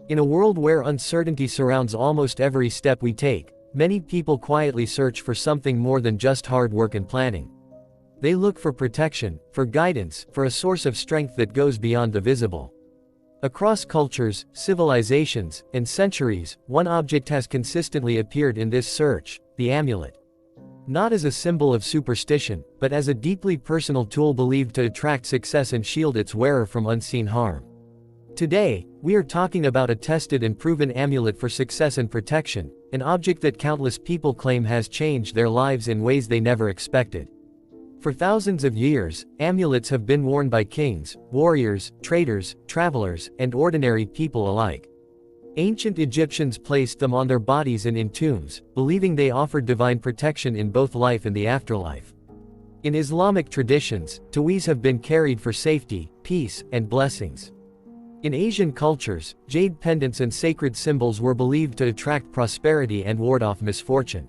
In a world where uncertainty surrounds almost every step we take, many people quietly search for something more than just hard work and planning. They look for protection, for guidance, for a source of strength that goes beyond the visible. Across cultures, civilizations, and centuries, one object has consistently appeared in this search: the amulet. Not as a symbol of superstition, but as a deeply personal tool believed to attract success and shield its wearer from unseen harm. Today, we are talking about a tested and proven amulet for success and protection, an object that countless people claim has changed their lives in ways they never expected. For thousands of years, amulets have been worn by kings, warriors, traders, travelers, and ordinary people alike. Ancient Egyptians placed them on their bodies and in tombs, believing they offered divine protection in both life and the afterlife. In Islamic traditions, tawis have been carried for safety, peace, and blessings. In Asian cultures, jade pendants and sacred symbols were believed to attract prosperity and ward off misfortune.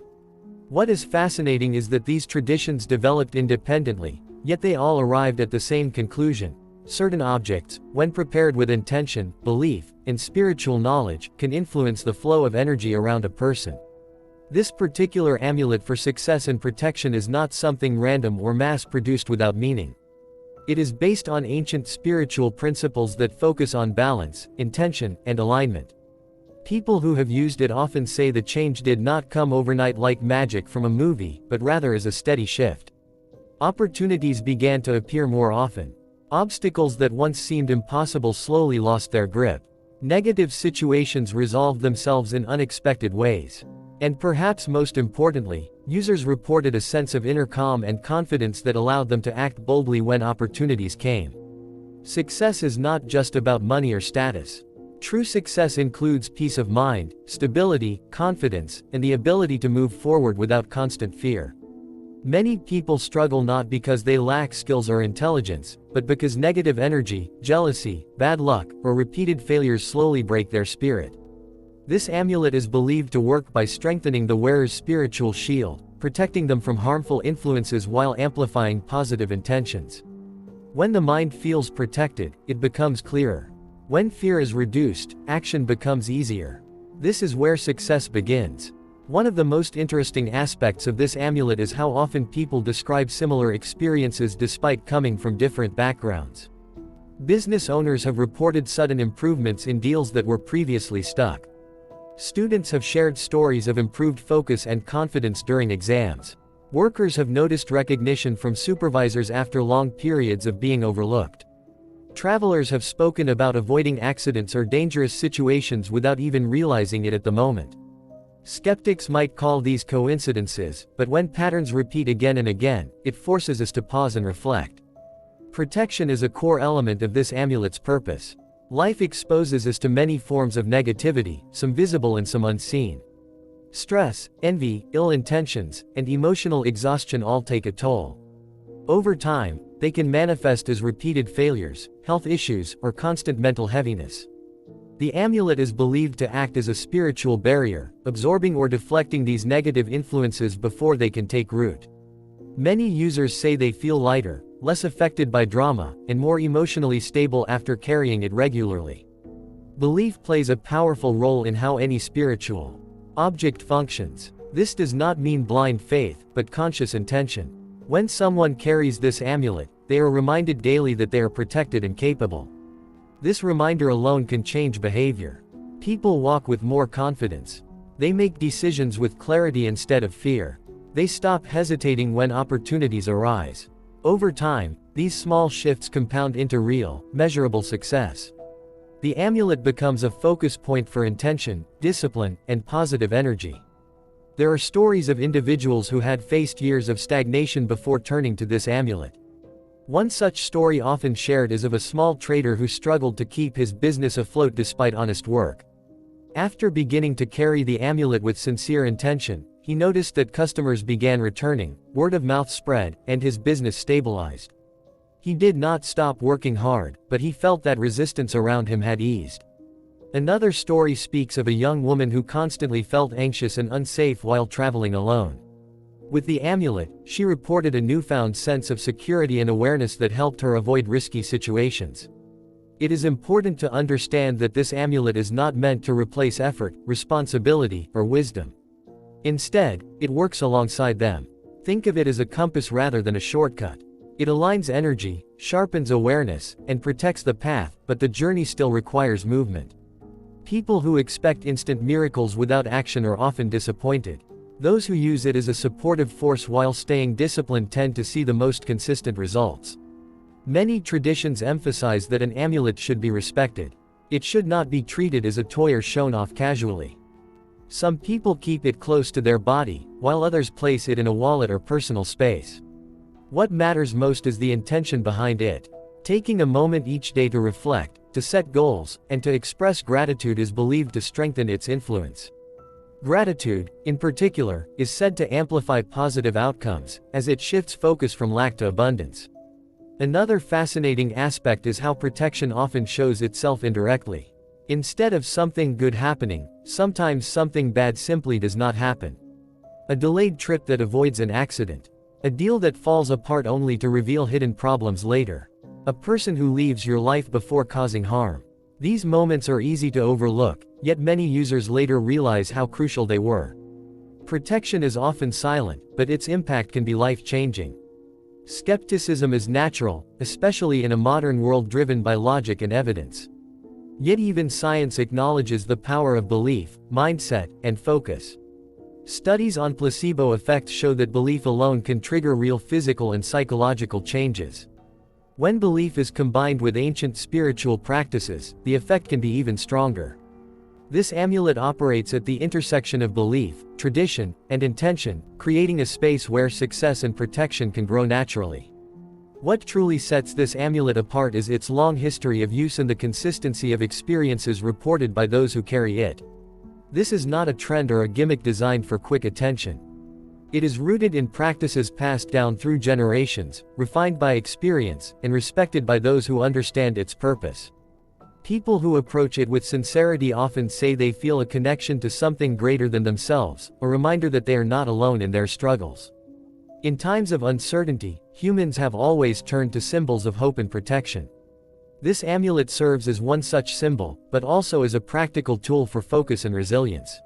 What is fascinating is that these traditions developed independently, yet they all arrived at the same conclusion: certain objects, when prepared with intention, belief, and spiritual knowledge, can influence the flow of energy around a person. This particular amulet for success and protection is not something random or mass-produced without meaning. It is based on ancient spiritual principles that focus on balance, intention, and alignment. People who have used it often say the change did not come overnight like magic from a movie, but rather as a steady shift. Opportunities began to appear more often. Obstacles that once seemed impossible slowly lost their grip. Negative situations resolved themselves in unexpected ways. And perhaps most importantly, users reported a sense of inner calm and confidence that allowed them to act boldly when opportunities came. Success is not just about money or status. True success includes peace of mind, stability, confidence, and the ability to move forward without constant fear. Many people struggle not because they lack skills or intelligence, but because negative energy, jealousy, bad luck, or repeated failures slowly break their spirit. This amulet is believed to work by strengthening the wearer's spiritual shield, protecting them from harmful influences while amplifying positive intentions. When the mind feels protected, it becomes clearer. When fear is reduced, action becomes easier. This is where success begins. One of the most interesting aspects of this amulet is how often people describe similar experiences despite coming from different backgrounds. Business owners have reported sudden improvements in deals that were previously stuck. Students have shared stories of improved focus and confidence during exams. Workers have noticed recognition from supervisors after long periods of being overlooked. Travelers have spoken about avoiding accidents or dangerous situations without even realizing it at the moment. Skeptics might call these coincidences, but when patterns repeat again and again, it forces us to pause and reflect. Protection is a core element of this amulet's purpose. Life exposes us to many forms of negativity, some visible and some unseen. Stress, envy, ill intentions, and emotional exhaustion all take a toll. Over time, they can manifest as repeated failures, health issues, or constant mental heaviness. The amulet is believed to act as a spiritual barrier, absorbing or deflecting these negative influences before they can take root. Many users say they feel lighter, less affected by drama, and more emotionally stable after carrying it regularly. Belief plays a powerful role in how any spiritual object functions. This does not mean blind faith, but conscious intention. When someone carries this amulet, they are reminded daily that they are protected and capable. This reminder alone can change behavior. People walk with more confidence. They make decisions with clarity instead of fear. They stop hesitating when opportunities arise. Over time, these small shifts compound into real, measurable success. The amulet becomes a focus point for intention, discipline, and positive energy. There are stories of individuals who had faced years of stagnation before turning to this amulet. One such story often shared is of a small trader who struggled to keep his business afloat despite honest work. After beginning to carry the amulet with sincere intention, he noticed that customers began returning, word of mouth spread, and his business stabilized. He did not stop working hard, but he felt that resistance around him had eased. Another story speaks of a young woman who constantly felt anxious and unsafe while traveling alone. With the amulet, she reported a newfound sense of security and awareness that helped her avoid risky situations. It is important to understand that this amulet is not meant to replace effort, responsibility, or wisdom. Instead, it works alongside them. Think of it as a compass rather than a shortcut. It aligns energy, sharpens awareness, and protects the path, but the journey still requires movement. People who expect instant miracles without action are often disappointed. Those who use it as a supportive force while staying disciplined tend to see the most consistent results. Many traditions emphasize that an amulet should be respected. It should not be treated as a toy or shown off casually. Some people keep it close to their body, while others place it in a wallet or personal space. What matters most is the intention behind it. Taking a moment each day to reflect, to set goals, and to express gratitude is believed to strengthen its influence. Gratitude, in particular, is said to amplify positive outcomes, as it shifts focus from lack to abundance. Another fascinating aspect is how protection often shows itself indirectly. Instead of something good happening, sometimes something bad simply does not happen. A delayed trip that avoids an accident. A deal that falls apart only to reveal hidden problems later. A person who leaves your life before causing harm. These moments are easy to overlook, yet many users later realize how crucial they were. Protection is often silent, but its impact can be life-changing. Skepticism is natural, especially in a modern world driven by logic and evidence. Yet even science acknowledges the power of belief, mindset, and focus. Studies on placebo effects show that belief alone can trigger real physical and psychological changes. When belief is combined with ancient spiritual practices, the effect can be even stronger. This amulet operates at the intersection of belief, tradition, and intention, creating a space where success and protection can grow naturally. What truly sets this amulet apart is its long history of use and the consistency of experiences reported by those who carry it. This is not a trend or a gimmick designed for quick attention. It is rooted in practices passed down through generations, refined by experience, and respected by those who understand its purpose. People who approach it with sincerity often say they feel a connection to something greater than themselves, a reminder that they are not alone in their struggles. In times of uncertainty, humans have always turned to symbols of hope and protection. This amulet serves as one such symbol, but also as a practical tool for focus and resilience.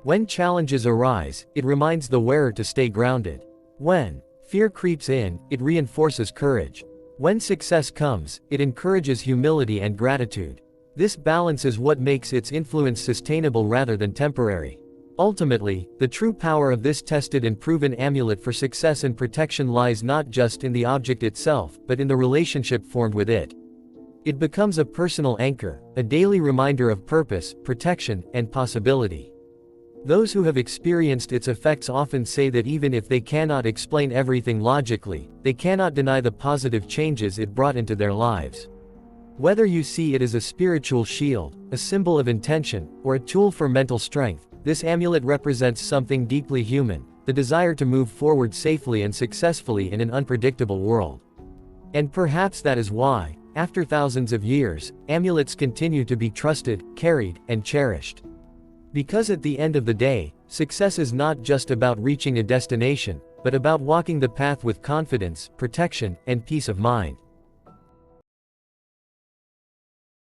When challenges arise, it reminds the wearer to stay grounded. When fear creeps in, it reinforces courage. When success comes, it encourages humility and gratitude. This balance is what makes its influence sustainable rather than temporary. Ultimately, the true power of this tested and proven amulet for success and protection lies not just in the object itself, but in the relationship formed with it. It becomes a personal anchor, a daily reminder of purpose, protection, and possibility. Those who have experienced its effects often say that even if they cannot explain everything logically, they cannot deny the positive changes it brought into their lives. Whether you see it as a spiritual shield, a symbol of intention, or a tool for mental strength, this amulet represents something deeply human, the desire to move forward safely and successfully in an unpredictable world. And perhaps that is why, after thousands of years, amulets continue to be trusted, carried, and cherished. Because at the end of the day, success is not just about reaching a destination, but about walking the path with confidence, protection, and peace of mind.